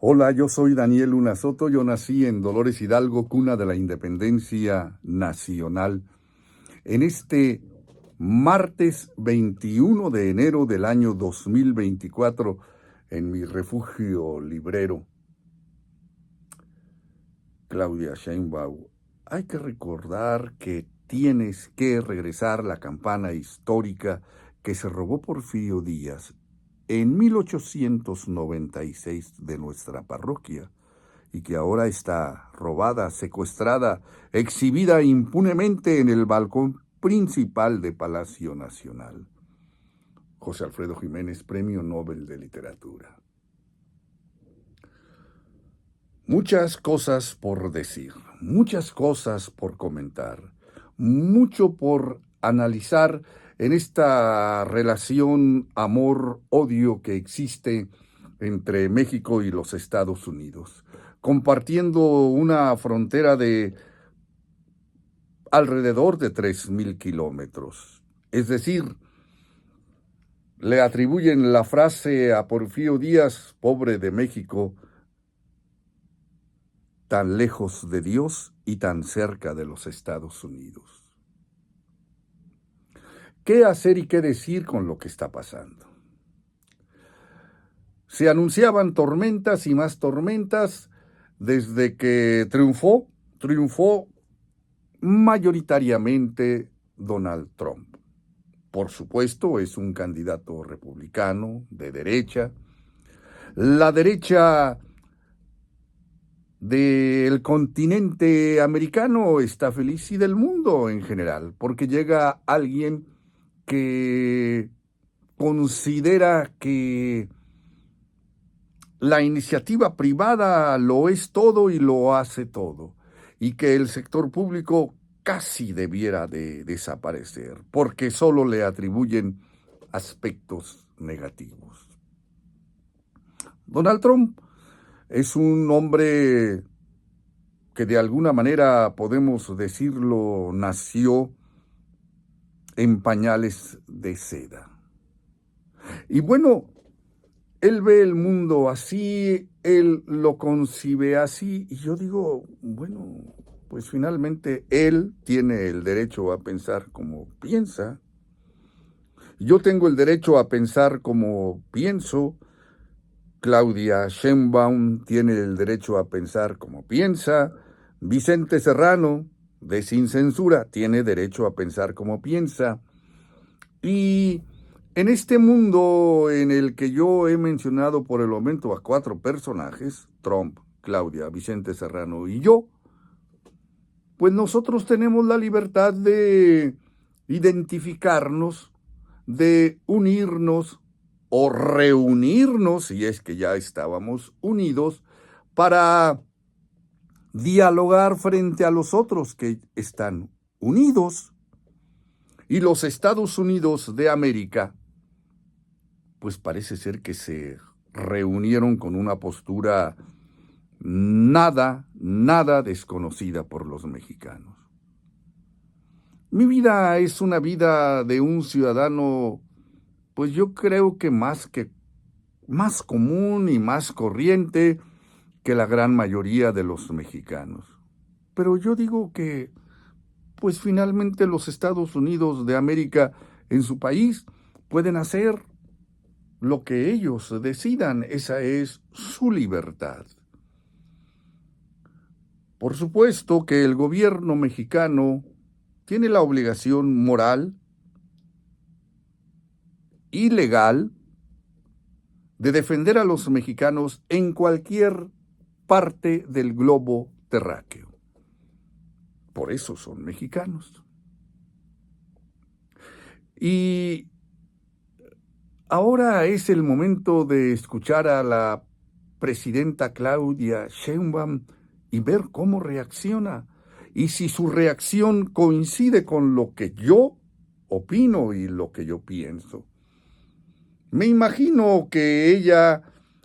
Hola, yo soy Daniel Luna Soto. Yo nací en Dolores Hidalgo, cuna de la independencia nacional. En este martes 21 de enero del año 2024, en mi refugio librero, Claudia Sheinbaum, hay que recordar que tienes que regresar la campana histórica que se robó Porfirio Díaz en 1896 de nuestra parroquia y que ahora está robada, secuestrada, exhibida impunemente en el balcón principal de Palacio Nacional. José Alfredo Jiménez, Premio Nobel de Literatura. Muchas cosas por decir, muchas cosas por comentar, mucho por analizar en esta relación amor-odio que existe entre México y los Estados Unidos, compartiendo una frontera de alrededor de 3,000 kilómetros. Es decir, le atribuyen la frase a Porfirio Díaz, pobre de México, tan lejos de Dios y tan cerca de los Estados Unidos. ¿Qué hacer y qué decir con lo que está pasando? Se anunciaban tormentas y más tormentas desde que triunfó mayoritariamente Donald Trump. Por supuesto, es un candidato republicano de derecha. La derecha del continente americano está feliz y del mundo en general, porque llega alguien que considera que la iniciativa privada lo es todo y lo hace todo, y que el sector público casi debiera de desaparecer, porque solo le atribuyen aspectos negativos. Donald Trump es un hombre que de alguna manera, podemos decirlo, nació en pañales de seda. Y bueno, él ve el mundo así, él lo concibe así, y yo digo, bueno, pues finalmente él tiene el derecho a pensar como piensa. Yo tengo el derecho a pensar como pienso. Claudia Sheinbaum tiene el derecho a pensar como piensa. Vicente Serrano, de Sin Censura, tiene derecho a pensar como piensa. Y en este mundo en el que yo he mencionado por el momento a 4 personajes, Trump, Claudia, Vicente Serrano y yo, pues nosotros tenemos la libertad de identificarnos, de unirnos o reunirnos, si es que ya estábamos unidos, para dialogar frente a los otros que están unidos. Y los Estados Unidos de América, pues parece ser que se reunieron con una postura nada desconocida por los mexicanos. Mi vida es una vida de un ciudadano, pues yo creo que más común y más corriente que la gran mayoría de los mexicanos. Pero yo digo que, pues finalmente los Estados Unidos de América en su país pueden hacer lo que ellos decidan, esa es su libertad. Por supuesto que el gobierno mexicano tiene la obligación moral y legal de defender a los mexicanos en cualquier parte del globo terráqueo. Por eso son mexicanos. Y ahora es el momento de escuchar a la presidenta Claudia Sheinbaum y ver cómo reacciona. Y si su reacción coincide con lo que yo opino y lo que yo pienso. Me imagino que ella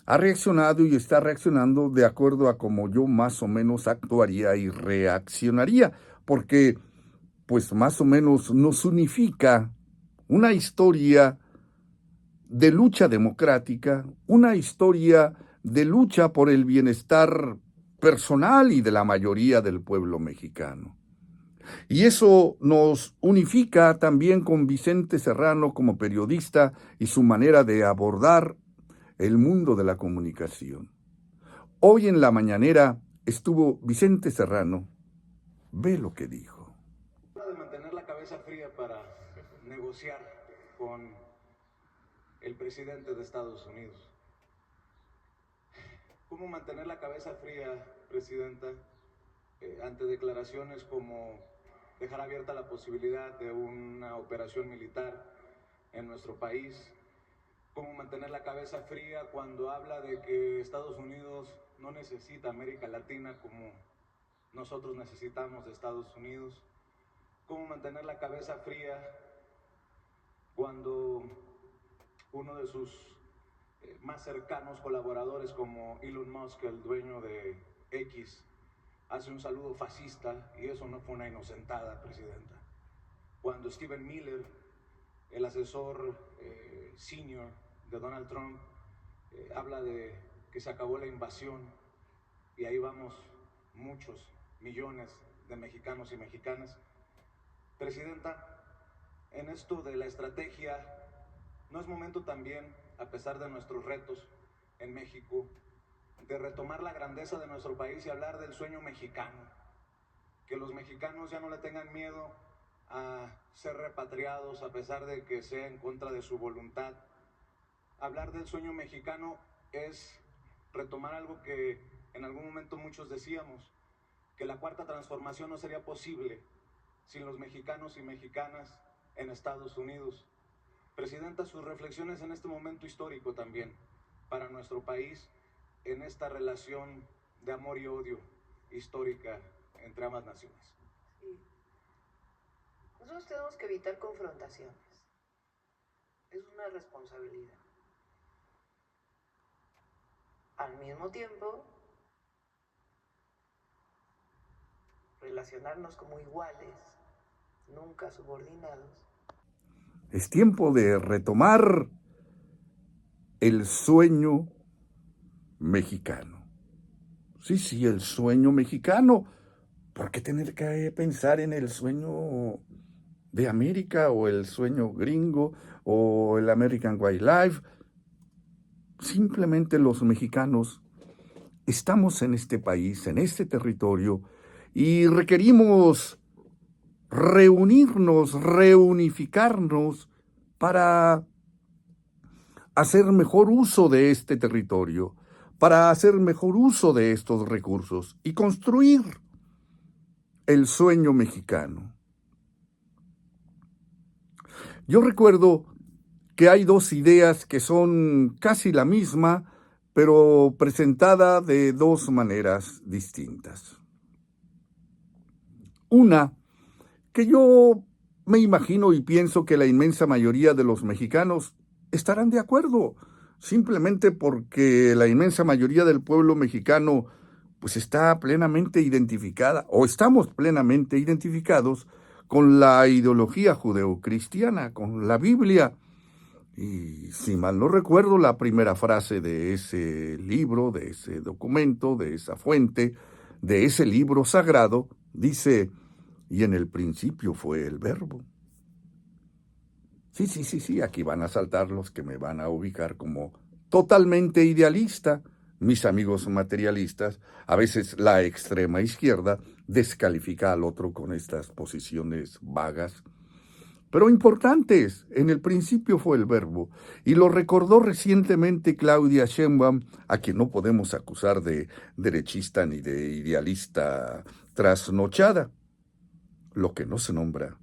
ha reaccionado y está reaccionando de acuerdo a cómo yo más o menos actuaría y reaccionaría, porque pues más o menos nos unifica una historia de lucha democrática, una historia de lucha por el bienestar personal y de la mayoría del pueblo mexicano. Y eso nos unifica también con Vicente Serrano como periodista y su manera de abordar el mundo de la comunicación. Hoy en la mañanera estuvo Vicente Serrano. Ve lo que dijo. De mantener la cabeza fría para negociar con el presidente de Estados Unidos. ¿Cómo mantener la cabeza fría, presidenta, ante declaraciones como dejar abierta la posibilidad de una operación militar en nuestro país? ¿Cómo mantener la cabeza fría cuando habla de que Estados Unidos no necesita América Latina como nosotros necesitamos de Estados Unidos? ¿Cómo mantener la cabeza fría cuando uno de sus más cercanos colaboradores como Elon Musk, el dueño de X, hace un saludo fascista y eso no fue una inocentada, presidenta? Cuando Stephen Miller, el asesor senior de Donald Trump, habla de que se acabó la invasión y ahí vamos muchos millones de mexicanos y mexicanas. Presidenta, en esto de la estrategia, ¿no es momento también, a pesar de nuestros retos en México, de retomar la grandeza de nuestro país y hablar del sueño mexicano? Que los mexicanos ya no le tengan miedo a ser repatriados a pesar de que sea en contra de su voluntad. Hablar del sueño mexicano es retomar algo que en algún momento muchos decíamos, que la cuarta transformación no sería posible sin los mexicanos y mexicanas en Estados Unidos. Presidenta, sus reflexiones en este momento histórico también para nuestro país, en esta relación de amor y odio histórica entre ambas naciones. Sí. Nosotros tenemos que evitar confrontaciones. Es una responsabilidad. Al mismo tiempo, relacionarnos como iguales, nunca subordinados. Es tiempo de retomar el sueño mexicano. Sí, el sueño mexicano. ¿Por qué tener que pensar en el sueño de América o el sueño gringo o el American Wildlife? Simplemente los mexicanos estamos en este país, en este territorio, y requerimos reunirnos, reunificarnos para hacer mejor uso de este territorio, para hacer mejor uso de estos recursos y construir el sueño mexicano. Yo recuerdo que hay dos ideas que son casi la misma, pero presentada de dos maneras distintas. Una, que yo me imagino y pienso que la inmensa mayoría de los mexicanos estarán de acuerdo, simplemente porque la inmensa mayoría del pueblo mexicano pues está plenamente identificada, o estamos plenamente identificados con la ideología judeocristiana, con la Biblia. Y si mal no recuerdo, la primera frase de ese libro, de ese documento, de esa fuente, de ese libro sagrado, dice: y en el principio fue el Verbo. Sí, aquí van a saltar los que me van a ubicar como totalmente idealista. Mis amigos materialistas, a veces la extrema izquierda, descalifica al otro con estas posiciones vagas, pero importantes. En el principio fue el Verbo, y lo recordó recientemente Claudia Sheinbaum, a quien no podemos acusar de derechista ni de idealista trasnochada. Lo que no se nombra,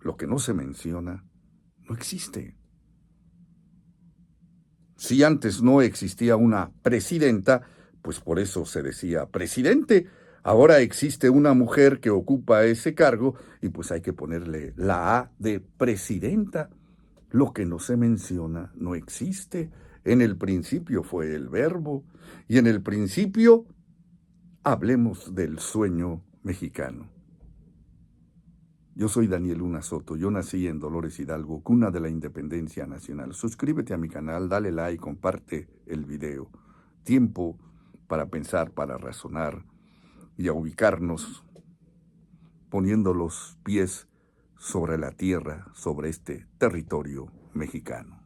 lo que no se menciona, no existe. Si antes no existía una presidenta, pues por eso se decía presidente. Ahora existe una mujer que ocupa ese cargo y pues hay que ponerle la A de presidenta. Lo que no se menciona no existe. En el principio fue el Verbo, y en el principio hablemos del sueño mexicano. Yo soy Daniel Luna Soto, yo nací en Dolores Hidalgo, cuna de la independencia nacional. Suscríbete a mi canal, dale like, comparte el video. tiempo para pensar, para razonar y a ubicarnos poniendo los pies sobre la tierra, sobre este territorio mexicano.